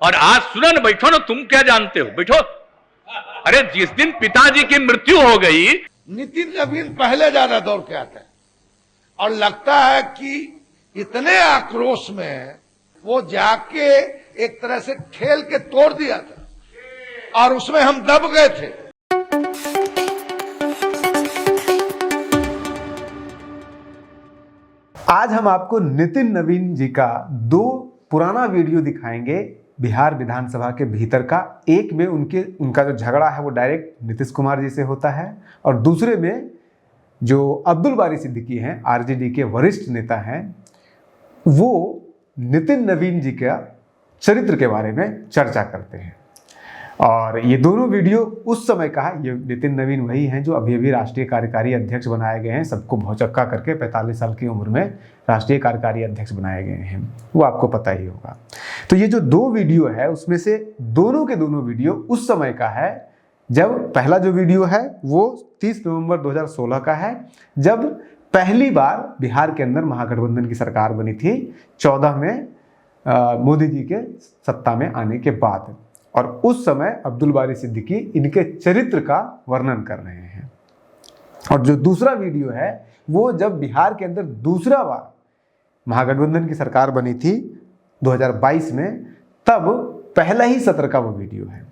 और आज सुनो ना, बैठो ना, तुम क्या जानते हो, बैठो। अरे जिस दिन पिताजी की मृत्यु हो गई, नितिन नवीन पहले ज्यादा दौड़ के आते हैं और लगता है कि इतने आक्रोश में वो जाके एक तरह से खेल के तोड़ दिया था और उसमें हम दब गए थे। आज हम आपको नितिन नवीन जी का दो पुराना वीडियो दिखाएंगे बिहार विधानसभा के भीतर का। एक में उनका जो झगड़ा है वो डायरेक्ट नीतीश कुमार जी से होता है और दूसरे में जो अब्दुल बारी सिद्दीकी हैं, आरजेडी के वरिष्ठ नेता हैं, वो नितिन नवीन जी का चरित्र के बारे में चर्चा करते हैं। और ये दोनों वीडियो उस समय का है। ये नितिन नवीन वही हैं जो अभी अभी राष्ट्रीय कार्यकारी अध्यक्ष बनाए गए हैं, सबको भौचक्का करके 45 साल की उम्र में राष्ट्रीय कार्यकारी अध्यक्ष बनाए गए हैं, वो आपको पता ही होगा। तो ये जो दो वीडियो है उसमें से दोनों के दोनों वीडियो उस समय का है जब पहला जो वीडियो है वो 30 नवंबर 2016 का है, जब पहली बार बिहार के अंदर महागठबंधन की सरकार बनी थी 14 में मोदी जी के सत्ता में आने के बाद। और उस समय अब्दुल बारी सिद्दीकी इनके चरित्र का वर्णन कर रहे हैं। और जो दूसरा वीडियो है वो जब बिहार के अंदर दूसरा बार महागठबंधन की सरकार बनी थी 2022 में, तब पहला ही सत्र का वो वीडियो है।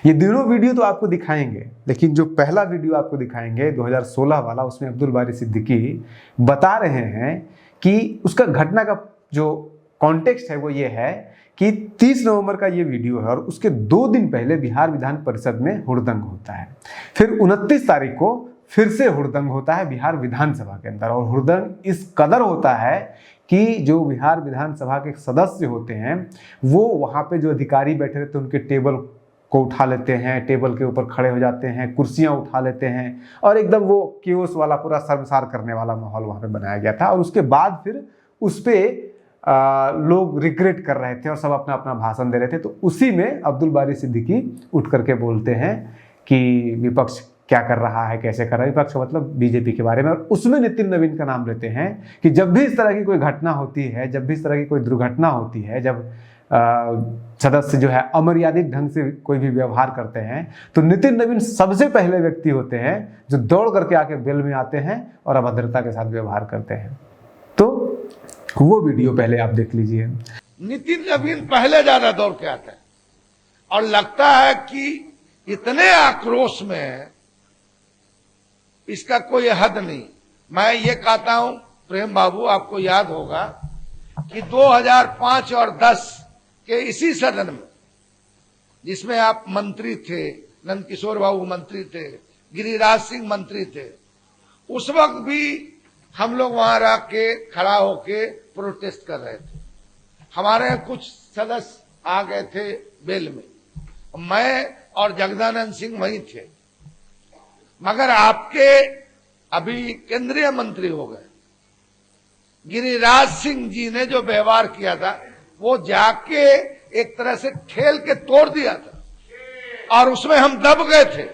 ये दोनों वीडियो तो आपको दिखाएंगे, लेकिन जो पहला वीडियो आपको दिखाएंगे 2016 वाला, उसमें अब्दुल बारी सिद्दीकी बता रहे हैं कि उसका घटना का जो कॉन्टेक्स्ट है वो ये है कि 30 नवंबर का ये वीडियो है और उसके 2 दिन पहले बिहार विधान परिषद में हुड़दंग होता है। फिर 29 तारीख को फिर से हुड़दंग होता है बिहार विधानसभा के अंदर। और हुड़दंग इस कदर होता है कि जो बिहार विधानसभा के सदस्य होते हैं वो वहाँ पे जो अधिकारी बैठे रहते हैं उनके टेबल को उठा लेते हैं, टेबल के ऊपर खड़े हो जाते हैं, कुर्सियाँ उठा लेते हैं और एकदम वो केओस वाला पूरा शर्मसार करने वाला माहौल वहाँ पे बनाया गया था। और उसके बाद फिर उस पर लोग रिग्रेट कर रहे थे और सब अपना अपना भाषण दे रहे थे। तो उसी में अब्दुल बारी सिद्दीकी उठ करके बोलते हैं कि विपक्ष क्या कर रहा है, कैसे कर रहा है, विपक्ष मतलब बीजेपी के बारे में। और उसमें नितिन नवीन का नाम लेते हैं कि जब भी इस तरह की कोई घटना होती है, जब भी इस तरह की कोई दुर्घटना होती है, जब सदस्य जो है अमर्यादित ढंग से कोई भी व्यवहार करते हैं, तो नितिन नवीन सबसे पहले व्यक्ति होते हैं जो दौड़ करके आके बेल में आते हैं और अभद्रता के साथ व्यवहार करते हैं। तो वो वीडियो पहले आप देख लीजिए। नितिन नवीन पहले ज्यादा दौड़ के आते हैं और लगता है कि इतने आक्रोश में इसका कोई हद नहीं। मैं ये कहता हूं प्रेम बाबू, आपको याद होगा कि 2005 और 10 के इसी सदन में, जिसमें आप मंत्री थे, नंदकिशोर बाबू मंत्री थे, गिरिराज सिंह मंत्री थे, उस वक्त भी हम लोग वहां रह के खड़ा होके प्रोटेस्ट कर रहे थे। हमारे कुछ सदस्य आ गए थे बेल में, मैं और जगदानंद सिंह वहीं थे, मगर आपके अभी केंद्रीय मंत्री हो गए गिरिराज सिंह जी ने जो व्यवहार किया था वो जाके एक तरह से खेल के तोड़ दिया था और उसमें हम दब गए थे।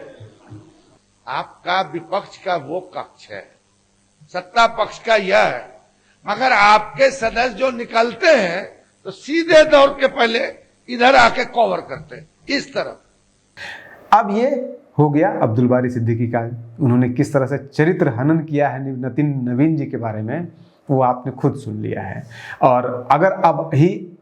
आपका विपक्ष का वो कक्ष है, सत्ता पक्ष का यह है, मगर आपके सदस्य जो निकलते हैं तो सीधे दौड़ के पहले इधर आके कवर करते हैं इस तरफ। अब ये हो गया अब्दुल बारी सिद्दीकी का, उन्होंने किस तरह से चरित्र हनन किया है नितिन नवीन जी के बारे में, वो आपने खुद सुन लिया है। और अगर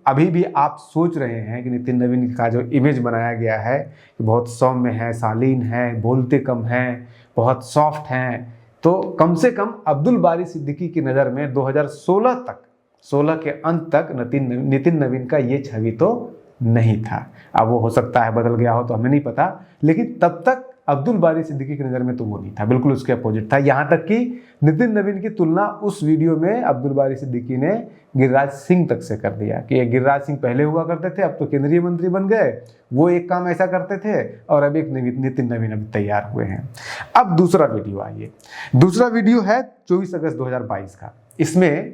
अभी भी आप सोच रहे हैं कि नितिन नवीन का जो इमेज बनाया गया है कि बहुत सौम्य है, शालीन है, बोलते कम हैं, बहुत सॉफ्ट हैं, तो कम से कम अब्दुल बारी सिद्दीकी की नज़र में 2016 तक, 16 के अंत तक नितिन नवीन का ये छवि तो नहीं था। अब वो हो सकता है बदल गया हो तो हमें नहीं पता, लेकिन तब तक अब्दुल बारी सिद्दीकी की नज़र में तो वो नहीं था, बिल्कुल उसके अपोजिट था। यहाँ तक कि नितिन नवीन की तुलना उस वीडियो में अब्दुल बारी सिद्दीकी ने गिरिराज सिंह तक से कर दिया कि गिरिराज सिंह पहले हुआ करते थे, अब तो केंद्रीय मंत्री बन गए, वो एक काम ऐसा करते थे और अब एक नितिन नवीन अभी तैयार हुए हैं। अब दूसरा वीडियो आइए। दूसरा वीडियो है 24 अगस्त 2022 का। इसमें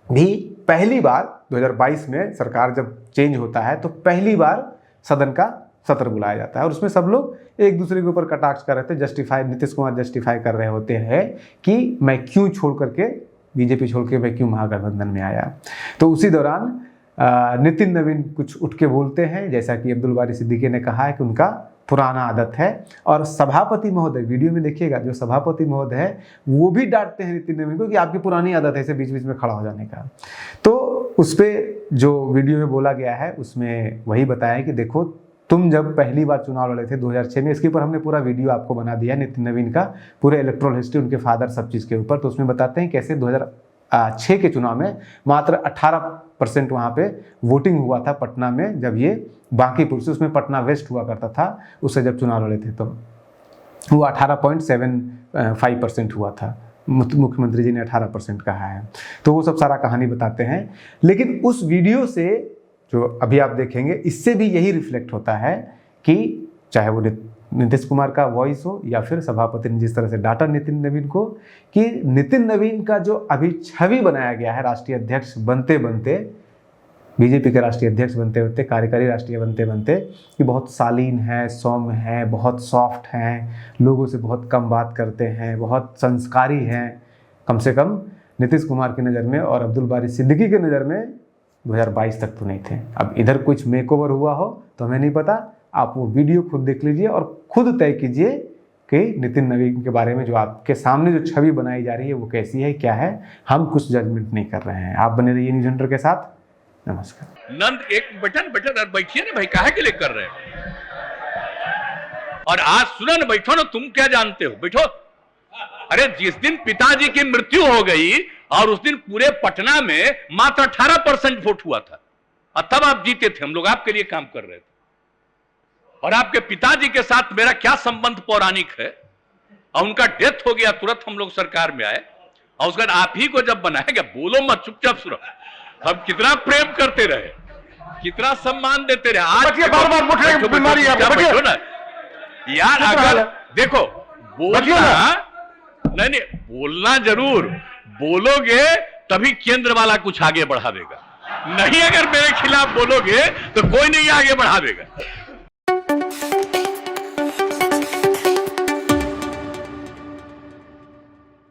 भी पहली बार 2022 में सरकार जब चेंज होता है तो पहली बार सदन का सत्र बुलाया जाता है और उसमें सब लोग एक दूसरे के ऊपर कटाक्ष कर रहे थे, जस्टिफाई, नीतीश कुमार जस्टिफाई कर रहे होते हैं कि मैं क्यों छोड़ करके बीजेपी छोड़ के मैं क्यों महागठबंधन में आया। तो उसी दौरान नितिन नवीन कुछ उठ के बोलते हैं, जैसा कि अब्दुल बारी सिद्दीकी ने कहा है कि उनका पुराना आदत है। और सभापति महोदय, वीडियो में देखिएगा, जो सभापति महोदय है वो भी डांटते हैं नितिन नवीन को कि आपकी पुरानी आदत है ऐसे बीच बीच में खड़ा हो जाने का। तो उस पर जो वीडियो में बोला गया है उसमें वही बताया कि देखो, तुम जब पहली बार चुनाव लड़े थे 2006 में, इसके ऊपर हमने पूरा वीडियो आपको बना दिया नितिन नवीन का, पूरे इलेक्ट्रोल हिस्ट्री, उनके फादर, सब चीज़ के ऊपर। तो उसमें बताते हैं कैसे 2006 के चुनाव में मात्र 18% वहाँ पे वोटिंग हुआ था पटना में, जब ये बांकीपुर से, उसमें पटना वेस्ट हुआ करता था, उससे जब चुनाव लड़े थे तो वो 18.75% हुआ था। मुख्यमंत्री जी ने 18% कहा है। तो वो सब सारा कहानी बताते हैं। लेकिन उस वीडियो से जो अभी आप देखेंगे, इससे भी यही रिफ्लेक्ट होता है कि चाहे वो नीतीश कुमार का वॉइस हो या फिर सभापति ने जिस तरह से डांटा नितिन नवीन को, कि नितिन नवीन का जो अभी छवि बनाया गया है राष्ट्रीय अध्यक्ष बनते बनते, बीजेपी के राष्ट्रीय अध्यक्ष बनते बनते, कार्यकारी राष्ट्रीय बनते बनते, कि बहुत शालीन है, सौम्य है, बहुत सॉफ्ट हैं, लोगों से बहुत कम बात करते हैं, बहुत संस्कारी हैं, कम से कम नीतीश कुमार की नज़र में और अब्दुल बारी सिद्दीकी की नज़र में 2022 तक तो नहीं थे। अब इधर कुछ मेकओवर हुआ हो तो हमें नहीं पता, आप वो वीडियो खुद देख लीजिए और खुद तय कीजिए कि नितिन नवीन के बारे में जो आपके सामने जो छवि बनाई जा रही है वो कैसी है, क्या है। हम कुछ जजमेंट नहीं कर रहे हैं। आप बने रहिए न्यूज़ हंटर के साथ। नमस्कार। नंद एक बटन बैठिए ना भाई, काहे के लिए कर रहे हैं? और आज सुनो ना, बैठो ना, तुम क्या जानते हो, बैठो। अरे जिस दिन पिताजी की मृत्यु हो गई और उस दिन पूरे पटना में मात्र 18% वोट हुआ था, और तब आप जीते थे, हम लोग आपके लिए काम कर रहे थे। और आपके पिताजी के साथ मेरा क्या संबंध पौराणिक है, और उनका डेथ हो गया, तुरंत हम लोग सरकार में आए, और उसके बाद आप ही को जब बनाया गया, बोलो मत, चुपचाप सुनो, हम कितना प्रेम करते रहे, कितना सम्मान देते रहे। आज बीमारी बैठो ना यार, अगर देखो बोलना, नहीं बोलना जरूर बोलोगे तभी केंद्र वाला कुछ आगे बढ़ावेगा, नहीं अगर मेरे खिलाफ बोलोगे तो कोई नहीं आगे बढ़ावेगा।